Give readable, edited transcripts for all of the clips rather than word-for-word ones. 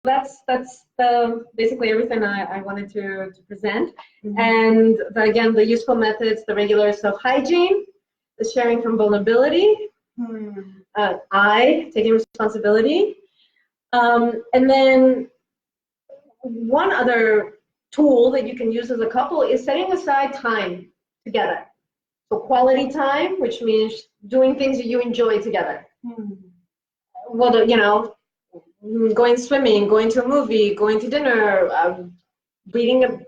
that's basically everything I wanted to present. And again, the useful methods, the regular self-hygiene, the sharing from vulnerability, taking responsibility. And then one other tool that you can use as a couple is setting aside time together. So quality time, which means doing things that you enjoy together. Well, you know, going swimming, going to a movie, going to dinner, reading a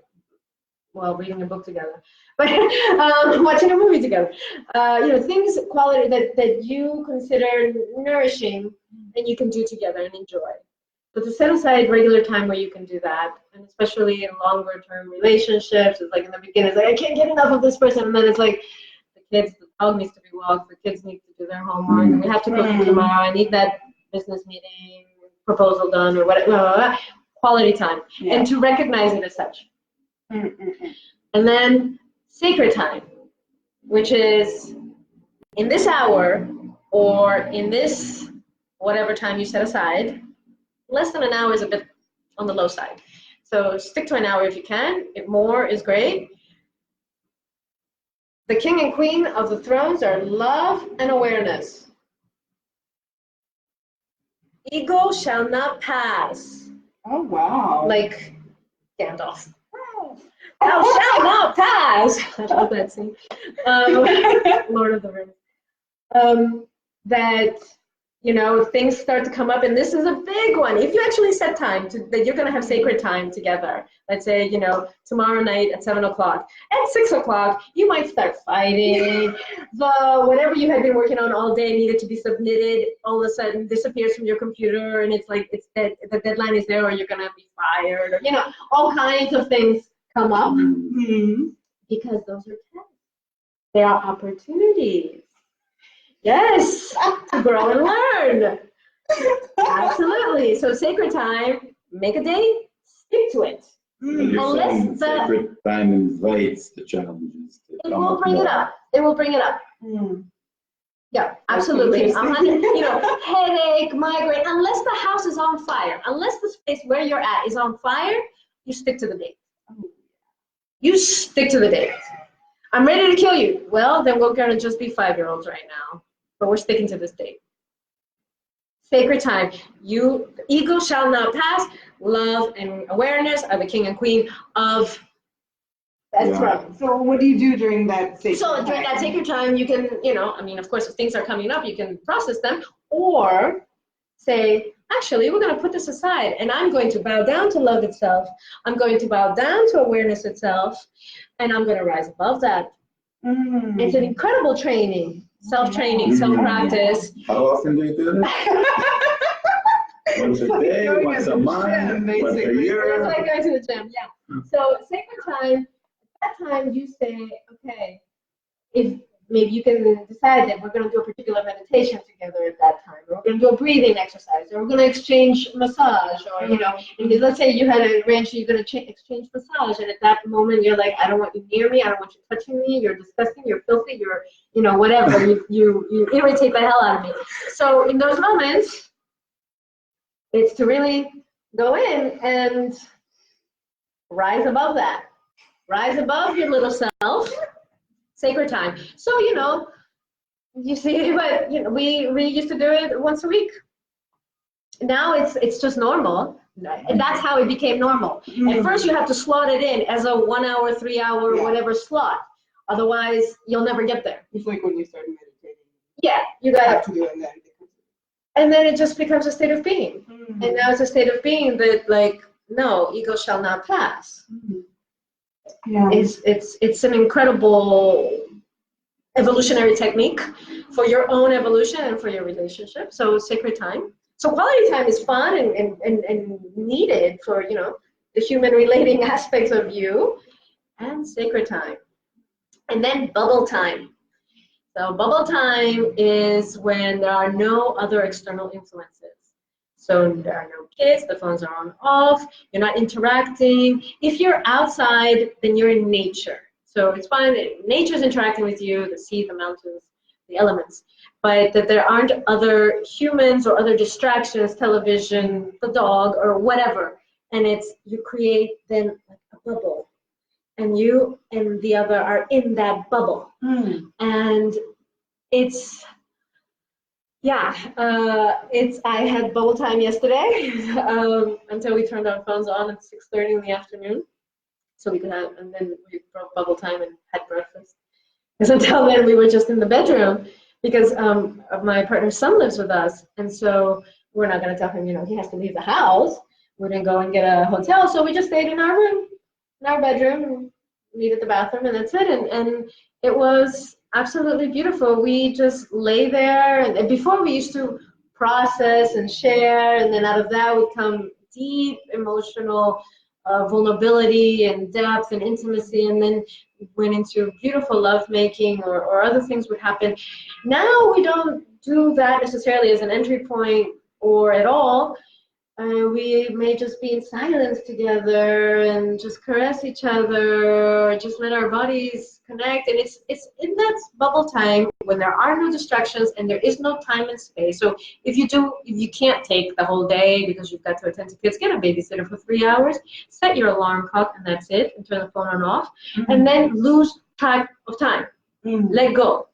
book together, but watching a movie together. You know, things, quality that you consider nourishing and you can do together and enjoy. But to set aside regular time where you can do that, and especially in longer term relationships, it's like in the beginning, it's like, I can't get enough of this person, and then it's like, the dog needs to be walked, the kids need to do their homework, and we have to go tomorrow, I need that business meeting, proposal done, or whatever, quality time, and to recognize it as such. And then sacred time, which is in this hour, or in this whatever time you set aside. Less than an hour is a bit on the low side. So stick to an hour if you can. If more is great. The king and queen of the thrones are love and awareness. Ego shall not pass. Oh, wow. Like Gandalf. Thou shalt not pass. I love that scene. Lord of the Rings. That, you know, things start to come up, and this is a big one. If you actually set time that you're going to have sacred time together, let's say, you know, tomorrow night at 7 o'clock, at 6 o'clock, you might start fighting. Whatever you had been working on all day needed to be submitted, all of a sudden disappears from your computer, and it's like the deadline is there, or you're going to be fired, or, you know, all kinds of things come up because those are tests. They are opportunities. Yes, to grow and learn. Absolutely. So sacred time, make a date, stick to it. Unless sacred time invites the challenges. It will bring it up. It will bring it up. Yeah, absolutely. You know, headache, migraine. Unless the house is on fire, unless the space where you're at is on fire, you stick to the date. You stick to the date. I'm ready to kill you. Well, then we're gonna just be 5-year-olds right now. But we're sticking to this date. Sacred time. Ego shall not pass. Love and awareness are the king and queen of that throne. So what do you do during that sacred time? So during that sacred time, you can, you know, I mean, of course, if things are coming up, you can process them, or say, actually, we're going to put this aside, and I'm going to bow down to love itself. I'm going to bow down to awareness itself, and I'm going to rise above that. It's an incredible training. Self-training, self-practice. How often do you do that? Once a day, once a month, once a year? It's like going to the gym, yeah. So sacred time, at that time you say, okay, if maybe you can decide that we're going to do a particular meditation together at that time, or we're going to do a breathing exercise, or we're going to exchange massage, or, you know, and let's say you had arranged you're going to exchange massage, and at that moment you're like, I don't want you near me, I don't want you touching me, you're disgusting, you're filthy, you're, you know, whatever, you irritate the hell out of me. So in those moments, it's to really go in and rise above that. Rise above your little self. Sacred time. So, you know, you see, but, you know, we used to do it once a week. Now it's just normal. And that's how it became normal. At first, you have to slot it in as a 1 hour, 3 hour, whatever slot. Otherwise, you'll never get there. It's like when you start meditating. Yeah, you got to do it, and then it just becomes a state of being. And now it's a state of being that, like, no, ego shall not pass. Yeah. It's an incredible evolutionary technique for your own evolution and for your relationship. So sacred time. So quality time is fun and needed for, you know, the human relating aspects of you, and sacred time. And then bubble time. So bubble time is when there are no other external influences. So there are no kids, the phones are on off, you're not interacting. If you're outside, then you're in nature. So it's fine, nature's interacting with you, the sea, the mountains, the elements, but that there aren't other humans or other distractions, television, the dog, or whatever. And it's, you create then like a bubble, and you and the other are in that bubble. And it's, yeah, I had bubble time yesterday until we turned our phones on at 6:30 in the afternoon, so we could have, and then we broke bubble time and had breakfast. Because until then we were just in the bedroom, because my partner's son lives with us, and so we're not going to tell him, you know, he has to leave the house. We didn't go and get a hotel, so we just stayed in our room, in our bedroom, and meet at the bathroom, and that's it. And it was absolutely beautiful. We just lay there, and before we used to process and share, and then out of that would come deep emotional vulnerability and depth and intimacy, and then went into beautiful lovemaking, or other things would happen. Now we don't do that necessarily as an entry point or at all. We may just be in silence together and just caress each other, or just let our bodies connect. And it's in that bubble time when there are no distractions and there is no time and space. So if you can't take the whole day because you've got to attend to kids, get a babysitter for 3 hours, set your alarm clock, and that's it, and turn the phone on off, and then lose track of time. Let go,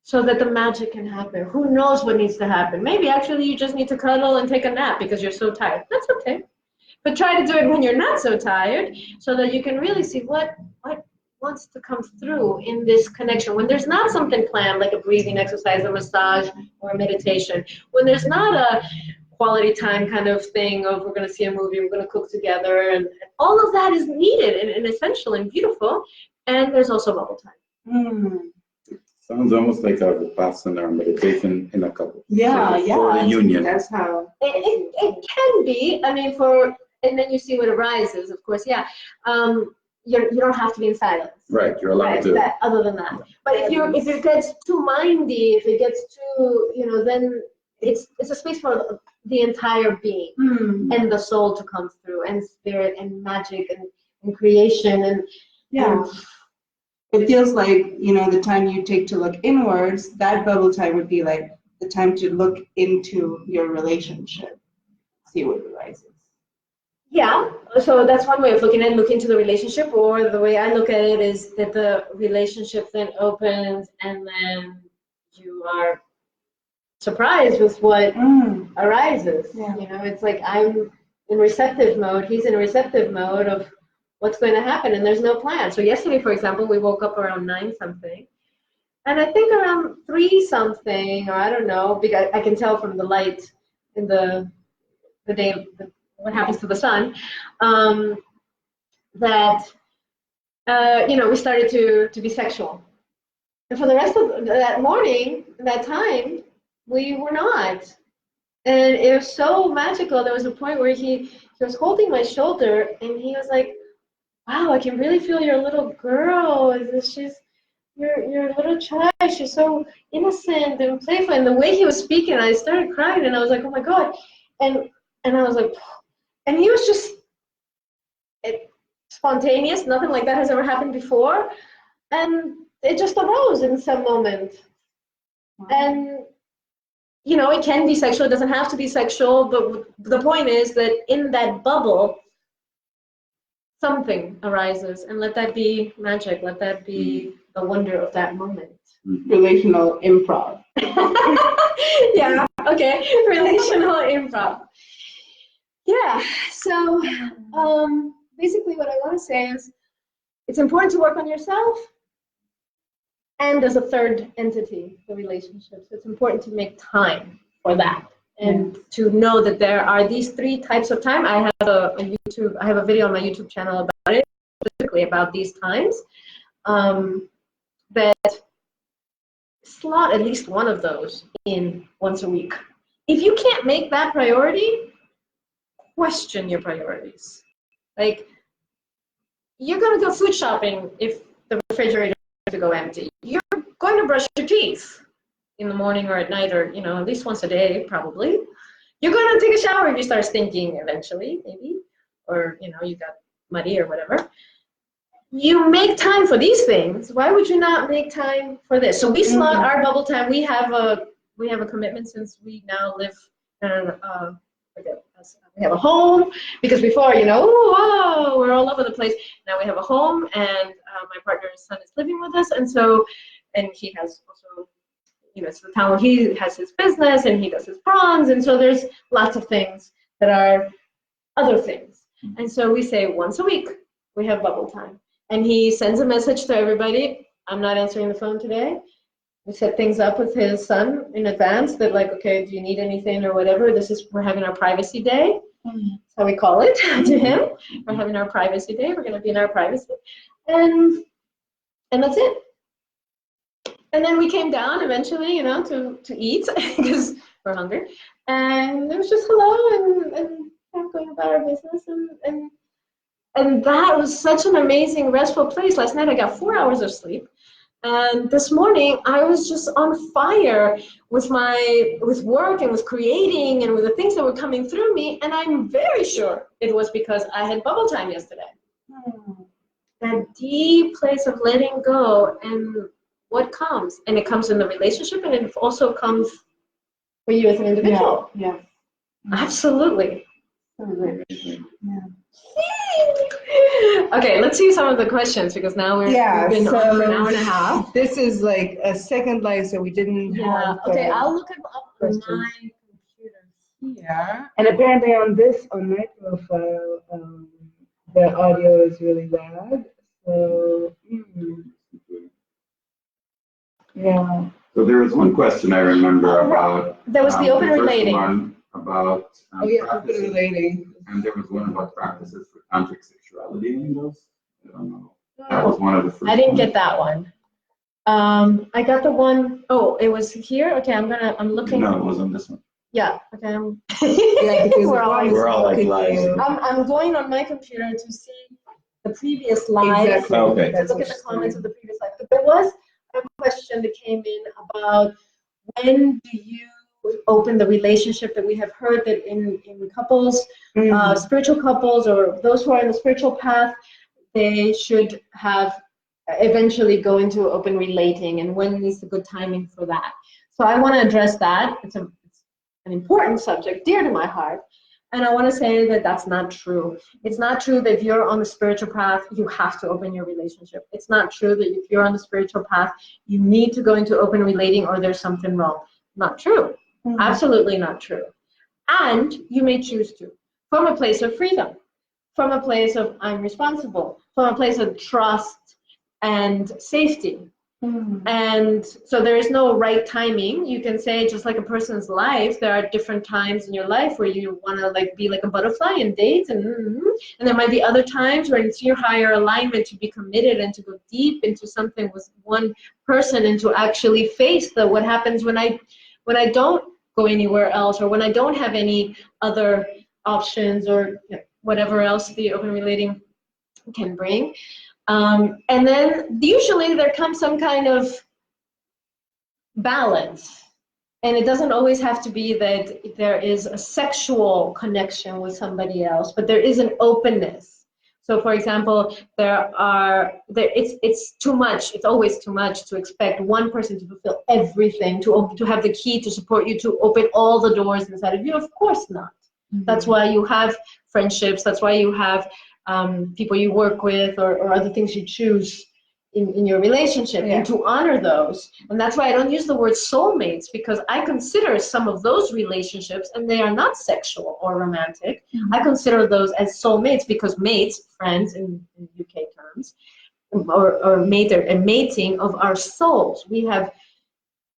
so that the magic can happen. Who knows what needs to happen? Maybe actually you just need to cuddle and take a nap because you're so tired. That's okay. But try to do it when you're not so tired, so that you can really see what wants to come through in this connection. When there's not something planned, like a breathing exercise, a massage, or a meditation. When there's not a quality time kind of thing of, we're going to see a movie, we're going to cook together, and all of that is needed and essential and beautiful. And there's also bubble time. Sounds almost like a vipassana or meditation in a couple. Yeah, for the union. That's how. It can be. I mean, and then you see what arises, of course. Yeah, you don't have to be in silence. Right, you're allowed to. Other than that, but if it gets too mindy, if it gets too, then it's a space for the entire being and the soul to come through, and spirit and magic and creation and It feels like, the time you take to look inwards, that bubble time would be like the time to look into your relationship, see what arises. Yeah, so that's one way of looking at it, look into the relationship, or the way I look at it is that the relationship then opens, and then you are surprised with what arises. Yeah. It's like I'm in receptive mode, he's in receptive mode of what's going to happen, and there's no plan. So yesterday, for example, we woke up around 9-something, and I think around 3-something, or I don't know, because I can tell from the light in the day, what happens to the sun, that we started to be sexual, and for the rest of that morning, that time, we were not, and it was so magical. There was a point where he was holding my shoulder, and he was like, wow, I can really feel your little girl. She's your little child. She's so innocent and playful. And the way he was speaking, I started crying, and I was like, oh my God. And I was like, and he was just spontaneous. Nothing like that has ever happened before. And it just arose in some moment. And, it can be sexual. It doesn't have to be sexual. But the point is that in that bubble, something arises, and let that be magic. Let that be the wonder of that moment. Relational improv. Yeah, okay, relational improv. Yeah, so basically what I want to say is it's important to work on yourself and as a third entity, the relationships. It's important to make time for that. And to know that there are these 3 types of time. I have a video on my YouTube channel about it, specifically about these times, that slot at least one of those in once a week. If you can't make that priority, question your priorities. Like, you're going to go food shopping if the refrigerator is to go empty. You're going to brush your teeth in the morning or at night, or at least once a day, probably. You're going to take a shower if you start stinking eventually, maybe, or you got muddy or whatever. you make time for these things. Why would you not make time for this? So we slot our bubble time. We have a commitment since we now live in we have a home, because before, whoa, we're all over the place. Now we have a home, and my partner's son is living with us, and he has also, it's the town where he has his business and he does his prawns, and so there's lots of things that are other things. And so we say once a week we have bubble time, and he sends a message to everybody. I'm not answering the phone today. We set things up with his son in advance that, like, okay, do you need anything or whatever? We're having our privacy day. That's how we call it to him. We're having our privacy day. We're going to be in our privacy. And that's it. And then we came down eventually, to eat because we're hungry. And it was just hello and going about our business. And that was such an amazing, restful place. Last night I got 4 hours of sleep. And this morning, I was just on fire with work and with creating and with the things that were coming through me. And I'm very sure it was because I had bubble time yesterday. That deep place of letting go and what comes. And it comes in the relationship, and it also comes for you as an individual. Yeah. Absolutely. Yeah. Okay, let's see some of the questions, because now we've been on for an hour and a half. This is like a second live, so we didn't have. Okay, I'll look it up on my computer here. And apparently on my profile, the audio is really bad. So yeah. So there was one question I remember about. There was the open relating. One about open relating. And there was one about practices for tantric sexuality in those. I don't know. That was one of the first. I didn't get that one. I got the one. Oh, it was here. Okay, I'm looking. No, it was on this one. Yeah. Okay. Yeah, because we're all like live. I'm going on my computer to see the previous live. Exactly. Okay. To look at the comments of the previous live. But there was a question that came in about when do you open the relationship. That we have heard that in couples, spiritual couples, or those who are in the spiritual path, they should have eventually go into open relating, and when is the good timing for that. So I want to address that. It's an important subject, dear to my heart, and I want to say that that's not true. It's not true that if you're on the spiritual path, you have to open your relationship. It's not true that if you're on the spiritual path, you need to go into open relating or there's something wrong. Not true. Absolutely not true. And you may choose to, from a place of freedom, from a place of I'm responsible, from a place of trust and safety. And so there is no right timing. You can say, just like a person's life, there are different times in your life where you want to be like a butterfly and date, and there might be other times where it's your higher alignment to be committed and to go deep into something with one person and to actually face what happens when I don't go anywhere else, or when I don't have any other options, or whatever else the open relating can bring. And then usually there comes some kind of balance. And it doesn't always have to be that there is a sexual connection with somebody else, but there is an openness. So, for example, it's too much. It's always too much to expect one person to fulfill everything, to have the key to support you, to open all the doors inside of you. Of course not. That's why you have friendships. That's why you have people you work with, or other things you choose in your relationship, and to honor those. And that's why I don't use the word soulmates, because I consider some of those relationships, and they are not sexual or romantic. I consider those as soulmates, because mates, friends in UK terms, or mating of our souls. We have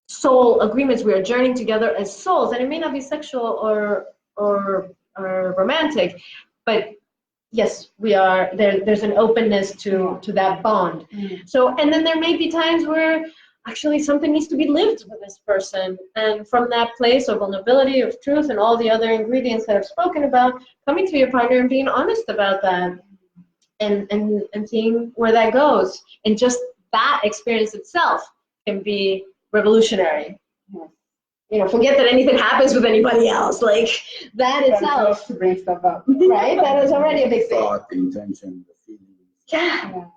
soul agreements. We are journeying together as souls, and it may not be sexual or romantic, but yes, we are there. There's an openness to that bond. So, and then there may be times where actually something needs to be lived with this person, and from that place of vulnerability, of truth, and all the other ingredients that I've spoken about, coming to your partner and being honest about that, and seeing where that goes, and just that experience itself can be revolutionary. Forget that anything happens with anybody else. Like that itself to bring stuff up, right? That is already a big thing. Thought, the intention, the feeling. Yeah.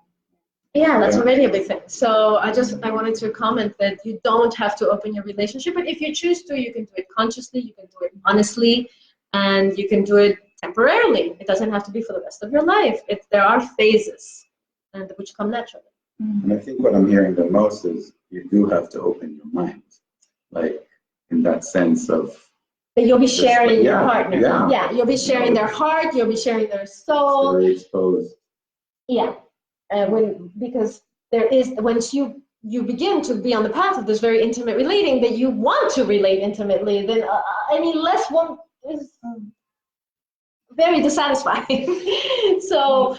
Yeah, that's already a big thing. So I wanted to comment that you don't have to open your relationship, but if you choose to, you can do it consciously, you can do it honestly, and you can do it temporarily. It doesn't have to be for the rest of your life. There are phases, and which come naturally. And I think what I'm hearing the most is you do have to open your mind, like in that sense of that you'll be sharing your partner. Yeah, you'll be sharing their heart, you'll be sharing their soul. Very exposed. Yeah, because there is, once you begin to be on the path of this very intimate relating, that you want to relate intimately, then less one is very dissatisfying. so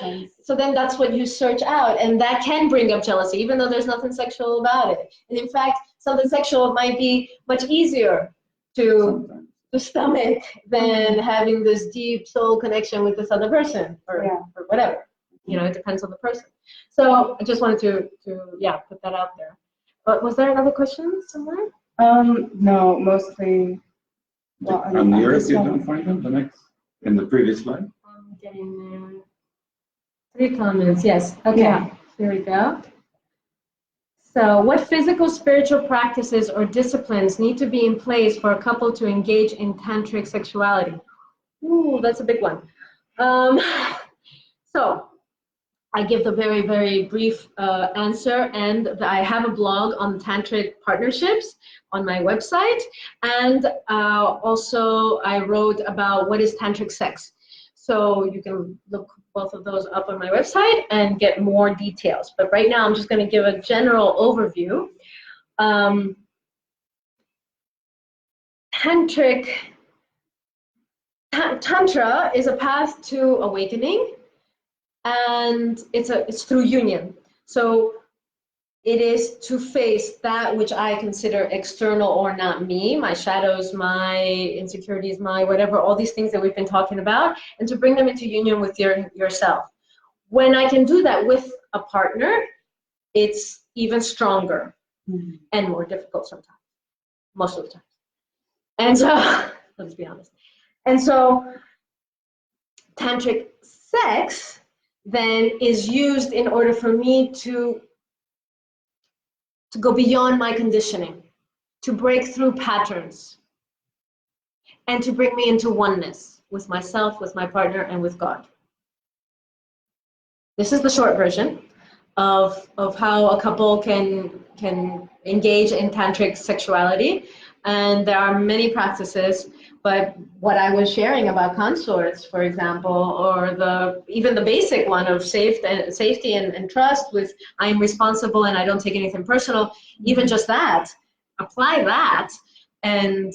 then that's what you search out, and that can bring up jealousy, even though there's nothing sexual about it. And in fact, something sexual might be much easier to stomach than having this deep soul connection with this other person, or whatever. It depends on the person. So I just wanted to put that out there. But was there another question somewhere? No, mostly. Well, I'm here if you don't find them. The next in the previous slide. I'm getting there. 3 comments. Yes. Okay. Yeah. Here we go. So, what physical, spiritual practices or disciplines need to be in place for a couple to engage in tantric sexuality? Ooh, that's a big one. So, I give the very, very brief answer, and I have a blog on tantric partnerships on my website, and also I wrote about what is tantric sex. So you can look both of those up on my website and get more details. But right now I'm just going to give a general overview. Tantra is a path to awakening, and it's through union. So it is to face that which I consider external or not me, my shadows, my insecurities, my whatever, all these things that we've been talking about, and to bring them into union with yourself. When I can do that with a partner, it's even stronger and more difficult sometimes, most of the time. And so, let's be honest. And so, tantric sex then is used in order for me to go beyond my conditioning, to break through patterns, and to bring me into oneness with myself, with my partner, and with God. This is the short version of how a couple can engage in tantric sexuality. And there are many practices, but what I was sharing about consorts, for example, or even the basic one of safety and trust with I am responsible and I don't take anything personal, even just that, apply that and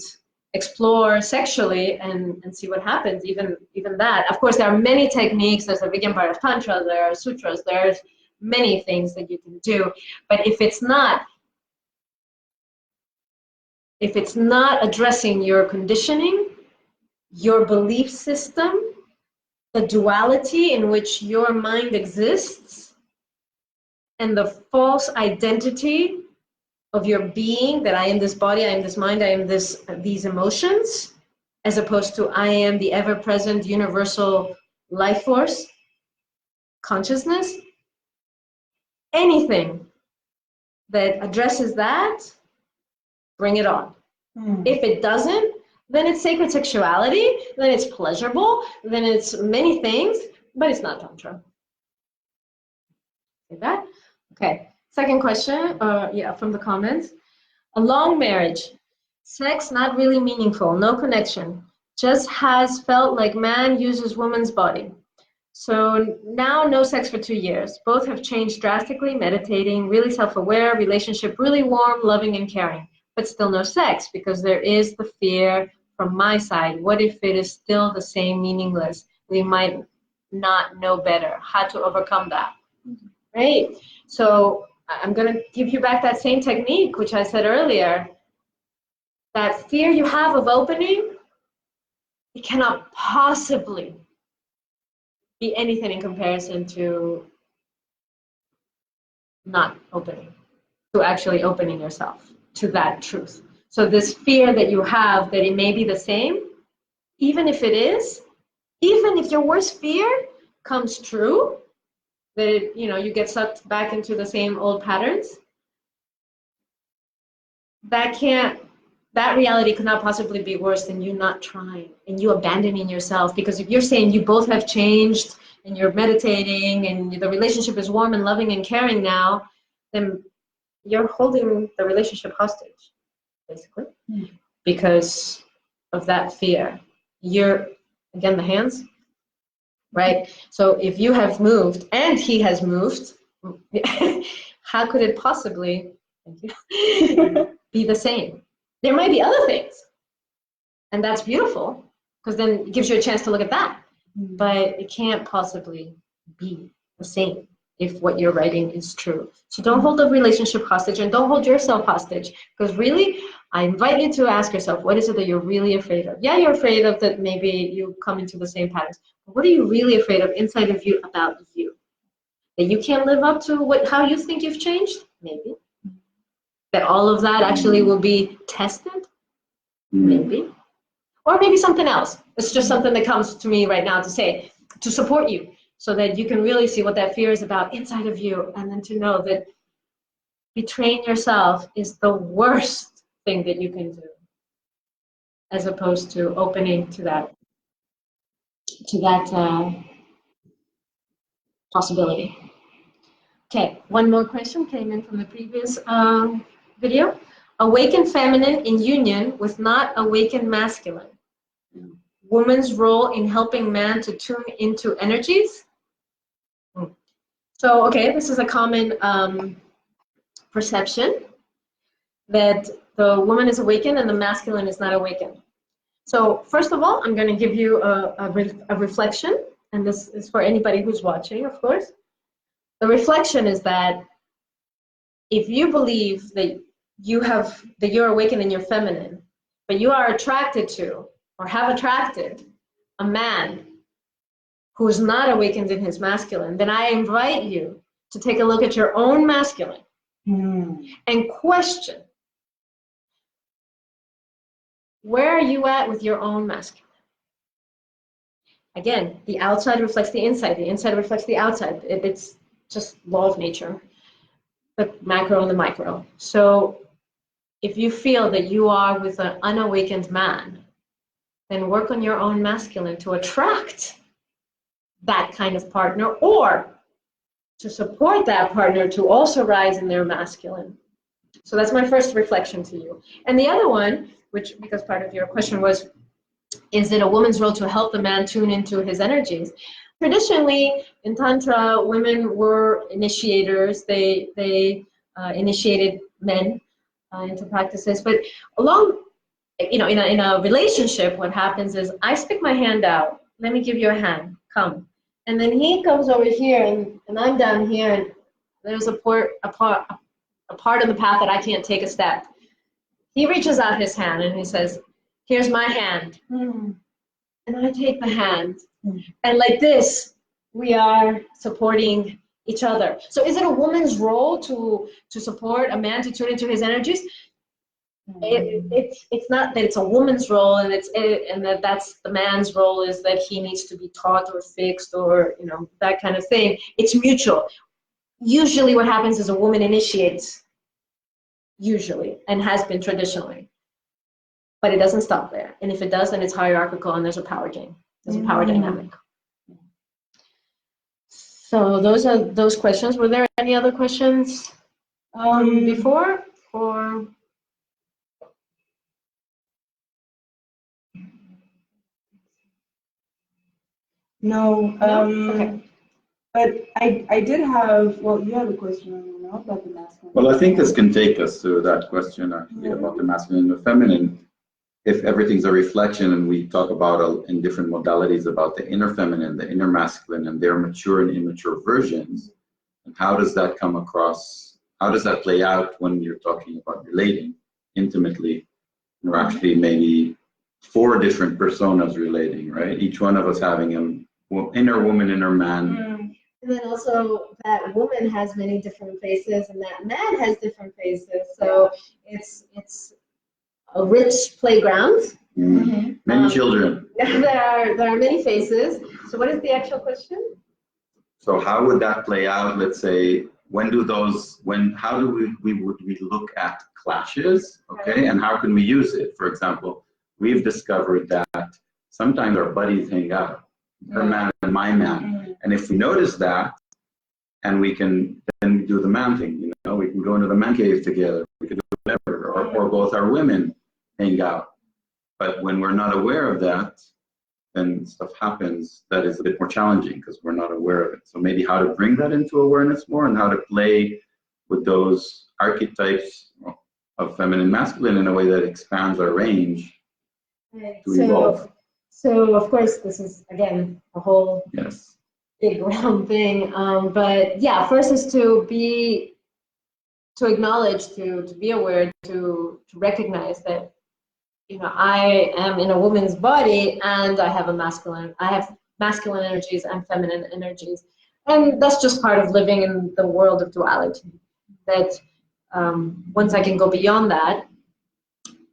explore sexually and see what happens, even that. Of course, there are many techniques. There's a vegan part of Tantra, there are sutras, there's many things that you can do. But if it's not addressing your conditioning, your belief system, the duality in which your mind exists, and the false identity of your being, that I am this body, I am this mind, I am these emotions, as opposed to I am the ever-present universal life force, consciousness, anything that addresses that, bring it on. If it doesn't, then it's sacred sexuality, then it's pleasurable, then it's many things, but it's not Tantra. See that? Okay. Second question, from the comments. A long marriage, sex not really meaningful, no connection, just has felt like man uses woman's body. So now no sex for 2 years. Both have changed drastically, meditating, really self-aware, relationship really warm, loving and caring. But still no sex, because there is the fear from my side. What if it is still the same, meaningless? We might not know better. How to overcome that, right? So I'm going to give you back that same technique, which I said earlier. That fear you have of opening, it cannot possibly be anything in comparison to not opening, to actually opening yourself to that truth. So this fear that you have that it may be the same, even if it is, even if your worst fear comes true, that, you know, you get sucked back into the same old patterns, that reality could not possibly be worse than you not trying and you abandoning yourself. Because if you're saying you both have changed and you're meditating and the relationship is warm and loving and caring now, then you're holding the relationship hostage, basically, because of that fear. You're, again, the hands, right? So if you have moved and he has moved, how could it possibly, thank you, be the same? There might be other things, and that's beautiful, because then it gives you a chance to look at that. But it can't possibly be the same if what you're writing is true. So don't hold the relationship hostage, and don't hold yourself hostage, because really, I invite you to ask yourself, what is it that you're really afraid of? Yeah, you're afraid of that maybe you come into the same patterns. But what are you really afraid of inside of you about you? That you can't live up to how you think you've changed? Maybe. That all of that actually will be tested? Maybe. Or maybe something else. It's just something that comes to me right now to say, to support you, so that you can really see what that fear is about inside of you, and then to know that betraying yourself is the worst thing that you can do, as opposed to opening to that possibility. Okay, one more question came in from the previous video. Awakened feminine in union with not awakened masculine. Woman's role in helping man to tune into energies. So, okay, this is a common perception that the woman is awakened and the masculine is not awakened. So, first of all, I'm going to give you a reflection, and this is for anybody who's watching, of course. The reflection is that if you believe that you're awakened and you're feminine, but you are attracted to or have attracted a man who's not awakened in his masculine, then I invite you to take a look at your own masculine and question, where are you at with your own masculine? Again, the outside reflects the inside reflects the outside. It's just law of nature, the macro and the micro. So if you feel that you are with an unawakened man, then work on your own masculine to attract that kind of partner, or to support that partner to also rise in their masculine. So that's my first reflection to you. And the other one, which, because part of your question was, is it a woman's role to help the man tune into his energies? Traditionally, in Tantra, women were initiators. They initiated men into practices. But along, in a relationship, what happens is I stick my hand out. Let me give you a hand. Come. And then he comes over here, and I'm down here, and there's a part of the path that I can't take a step. He reaches out his hand and he says, here's my hand. And I take the hand. And like this, we are supporting each other. So is it a woman's role to support a man to tune into his energies? It's not that it's a woman's role and that's the man's role, is that he needs to be taught or fixed or that kind of thing. It's mutual. Usually what happens is a woman initiates, usually, and has been traditionally. But it doesn't stop there. And if it does, then it's hierarchical and there's a power game. There's a power dynamic. So those are those questions. Were there any other questions before? Or no. Okay. But I did have, well, you have a question about the masculine. Well, I think this can take us to that question actually about the masculine and the feminine. If everything's a reflection, and we talk about in different modalities about the inner feminine, the inner masculine, and their mature and immature versions, and how does that come across? How does that play out when you're talking about relating intimately? Or actually maybe 4 different personas relating, right? Each one of us having an inner woman, inner man. And then also that woman has many different faces, and that man has different faces. So it's a rich playground. Many children. There are many faces. So what is the actual question? So how would that play out? Let's say, how do we look at clashes, okay? And how can we use it? For example, we've discovered that sometimes our buddies hang out, her man and my man. And if we notice that, and we can then do the man thing, you know, we can go into the man cave together, we can do whatever, or both our women hang out. But when we're not aware of that, then stuff happens that is a bit more challenging because we're not aware of it. So maybe how to bring that into awareness more and how to play with those archetypes of feminine masculine in a way that expands our range to evolve. So of course, this is, again, a whole big round thing. But yeah, first is to acknowledge, to be aware, to recognize that, you know, I am in a woman's body and I have masculine energies and feminine energies. And that's just part of living in the world of duality. That once I can go beyond that,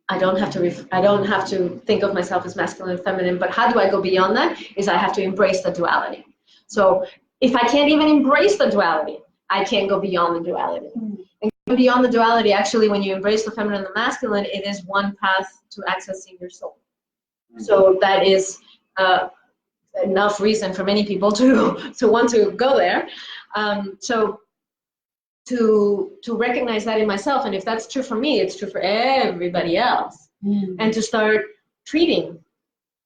I don't have to think of myself as masculine and feminine, but how do I go beyond that? Is I have to embrace the duality. So if I can't even embrace the duality, I can't go beyond the duality. And beyond the duality, actually, when you embrace the feminine and the masculine, it is one path to accessing your soul. So that is enough reason for many people to want to go there. So to recognize that in myself, and if that's true for me, it's true for everybody else. And to start treating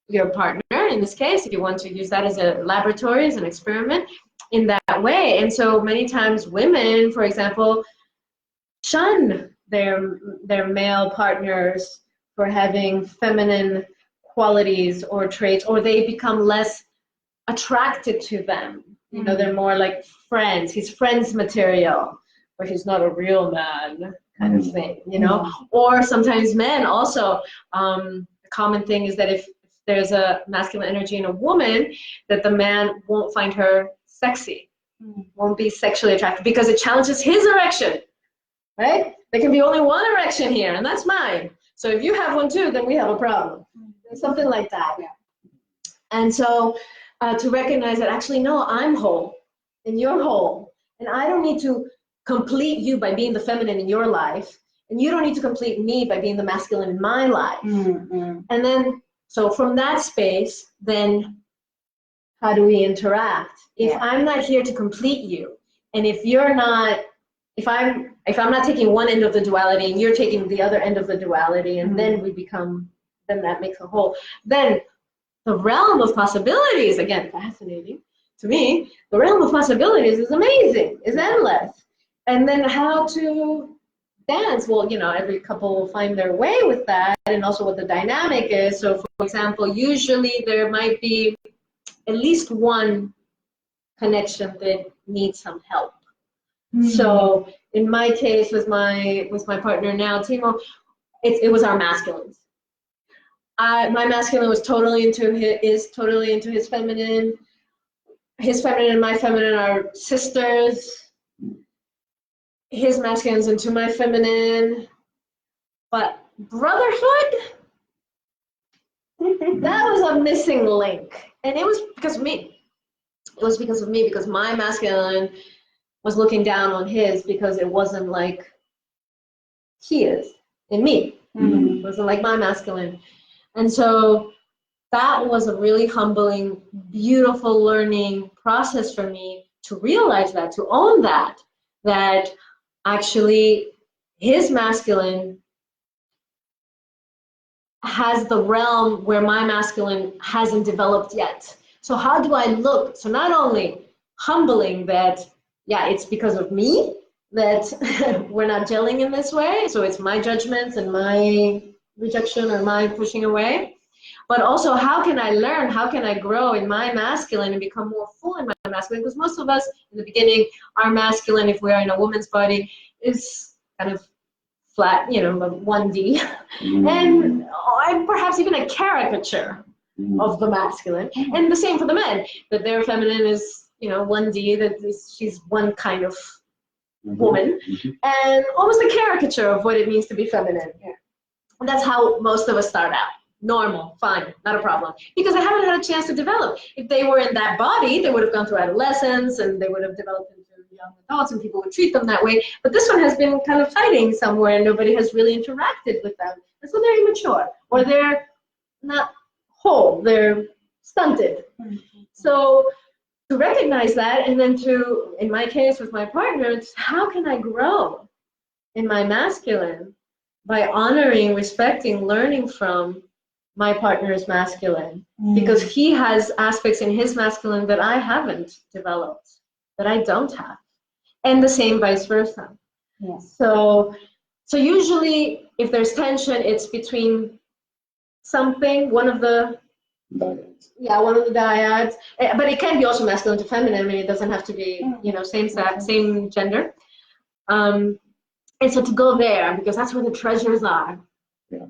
your partner, in this case, if you want to use that as a laboratory, as an experiment, in that way. And so many times women, for example, shun their male partners for having feminine qualities or traits, or they become less attracted to them. You know, they're more like friends. He's friends material, or he's not a real man kind of thing, you know? Or sometimes men also, the common thing is that if there's a masculine energy in a woman, that the man won't find her sexy, won't be sexually attracted because it challenges his erection, right? There can be only one erection here, and that's mine. So if you have one too, then we have a problem. Something like that. And so to recognize that actually, no, I'm whole and you're whole. And I don't need to complete you by being the feminine in your life. And you don't need to complete me by being the masculine in my life. And then, so from that space, then how do we interact? If I'm not here to complete you, and if you're not, if I'm not taking one end of the duality and you're taking the other end of the duality, and then we become, then that makes a whole. Then the realm of possibilities, again, fascinating to me, the realm of possibilities is amazing, is endless. And then how to dance, well, you know, every couple will find their way with that, and also what the dynamic is. So for example, usually there might be at least one connection that needs some help. So in my case, with my partner now, Timo, it was our masculines. My masculine was totally into his feminine. His feminine and my feminine are sisters. His masculine's into my feminine. But brotherhood, that was a missing link. And it was because of me. It was because of me, because my masculine was looking down on his because it wasn't like he is in me. It wasn't like my masculine. And so that was a really humbling, beautiful learning process for me to realize that, to own that actually his masculine has the realm where my masculine hasn't developed yet. So how do I look? So not only humbling that, yeah, it's because of me that we're not gelling in this way, so it's my judgments and my rejection or my pushing away, but also how can I learn, how can I grow in my masculine and become more full in my masculine? Because most of us in the beginning, our masculine, if we are in a woman's body, is kind of flat, you know, 1D, and perhaps even a caricature of the masculine. And the same for the men, that their feminine is, you know, 1D, that she's one kind of woman, and almost a caricature of what it means to be feminine. And that's how most of us start out. normal, fine, not a problem. Because I haven't had a chance to develop. If they were in that body, they would have gone through adolescence and they would have developed into young adults and people would treat them that way. But this one has been kind of hiding somewhere and nobody has really interacted with them. And so they're immature or they're not whole, they're stunted. So to recognize that and then to, in my case with my partner, it's how can I grow in my masculine by honoring, respecting, learning from my partner's masculine, because he has aspects in his masculine that I haven't developed, that I don't have, and the same vice versa. Yes. So usually if there's tension, it's between something, one of the dyads, but it can be also masculine to feminine. I mean, it doesn't have to be, same sex, same gender. And so to go there, because that's where the treasures are. Yeah.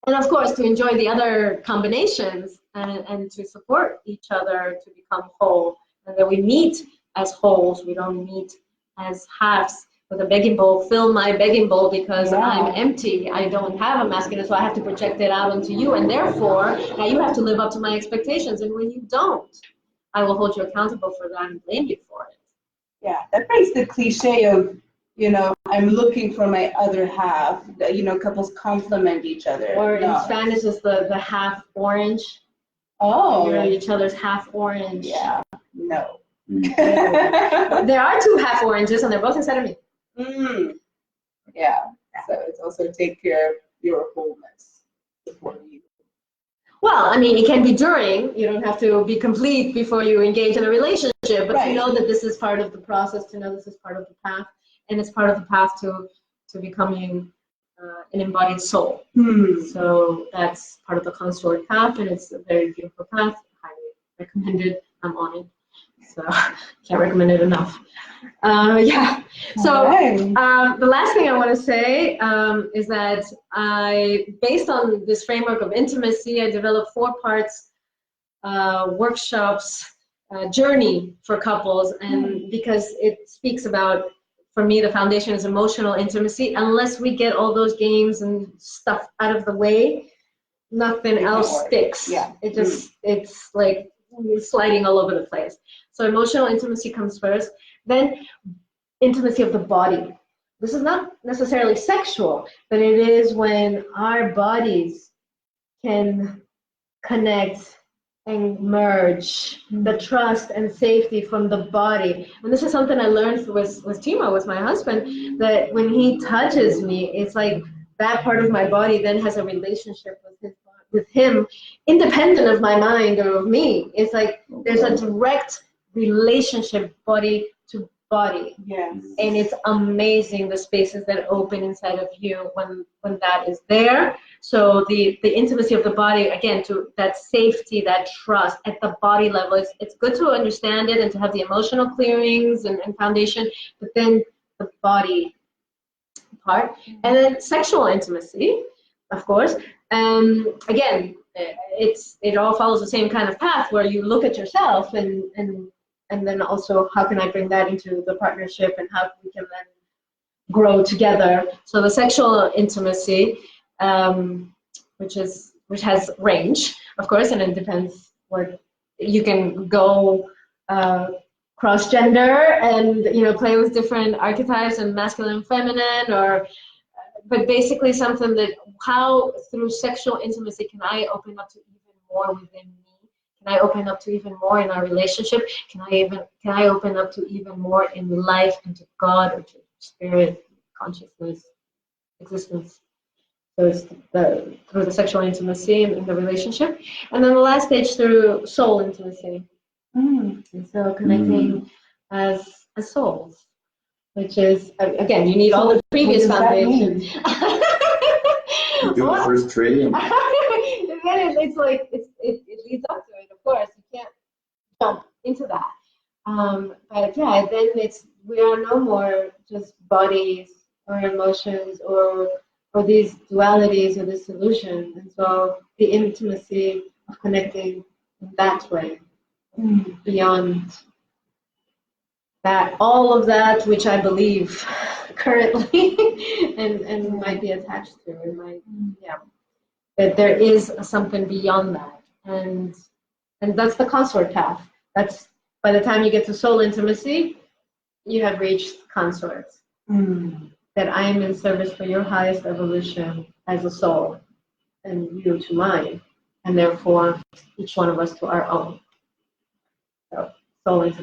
And of course, to enjoy the other combinations and to support each other to become whole. And that we meet as wholes, we don't meet as halves with a begging bowl. Fill my begging bowl because I'm empty. I don't have a masculine, so I have to project it out into you. And therefore, now you have to live up to my expectations. And when you don't, I will hold you accountable for that and blame you for it. Yeah, that brings the cliche of, I'm looking for my other half. Couples complement each other. Or in Spanish, it's the half orange. Oh. You're each other's half orange. Yeah. No. There are two half oranges, and they're both inside of me. Yeah. So it's also take care of your wholeness before you. Well, I mean, it can be during. You don't have to be complete before you engage in a relationship, but to know that this is part of the process, to know this is part of the path, and it's part of the path to becoming an embodied soul. So that's part of the consort path, and it's a very beautiful path. Highly recommended. I'm on it. So can't recommend it enough. So the last thing I want to say is that based on this framework of intimacy, I developed 4 parts workshops, journey for couples, and because it speaks about, for me, the foundation is emotional intimacy. Unless we get all those games and stuff out of the way, nothing else sticks. Yeah. It's like sliding all over the place. So emotional intimacy comes first, then intimacy of the body. This is not necessarily sexual, but it is when our bodies can connect and merge the trust and safety from the body. And this is something I learned with Timo, with my husband, that when he touches me, it's like that part of my body then has a relationship with him, independent of my mind or of me. It's like there's a direct relationship, body to body. Yes. And it's amazing the spaces that open inside of you when that is there. So the intimacy of the body, again, to that safety, that trust at the body level, it's good to understand it and to have the emotional clearings and foundation, but then the body part. And then sexual intimacy, of course. Again, it all follows the same kind of path where you look at yourself and then also how can I bring that into the partnership and how we can then grow together. So the sexual intimacy, which has range, of course, and it depends where you can go cross-gender and play with different archetypes and masculine and feminine, but basically something that how through sexual intimacy can I open up to even more within me? Can I open up to even more in our relationship? Can I open up to even more in life and to God or to spirit, consciousness, existence? So it's through the sexual intimacy in the relationship. And then the last stage through soul intimacy. And so connecting as souls, which is, again, you need all the previous foundations. You do the first training. It's like, it leads up to it, of course. You can't jump into that. But yeah, then we are no more just bodies or emotions or these dualities or this illusion. And so the intimacy of connecting in that way, beyond that, all of that which I believe currently and might be attached to, that there is something beyond that, and that's the consort path. That's by the time you get to soul intimacy, you have reached consorts. That I am in service for your highest evolution as a soul, and you to mine, and therefore each one of us to our own. So soul intimacy.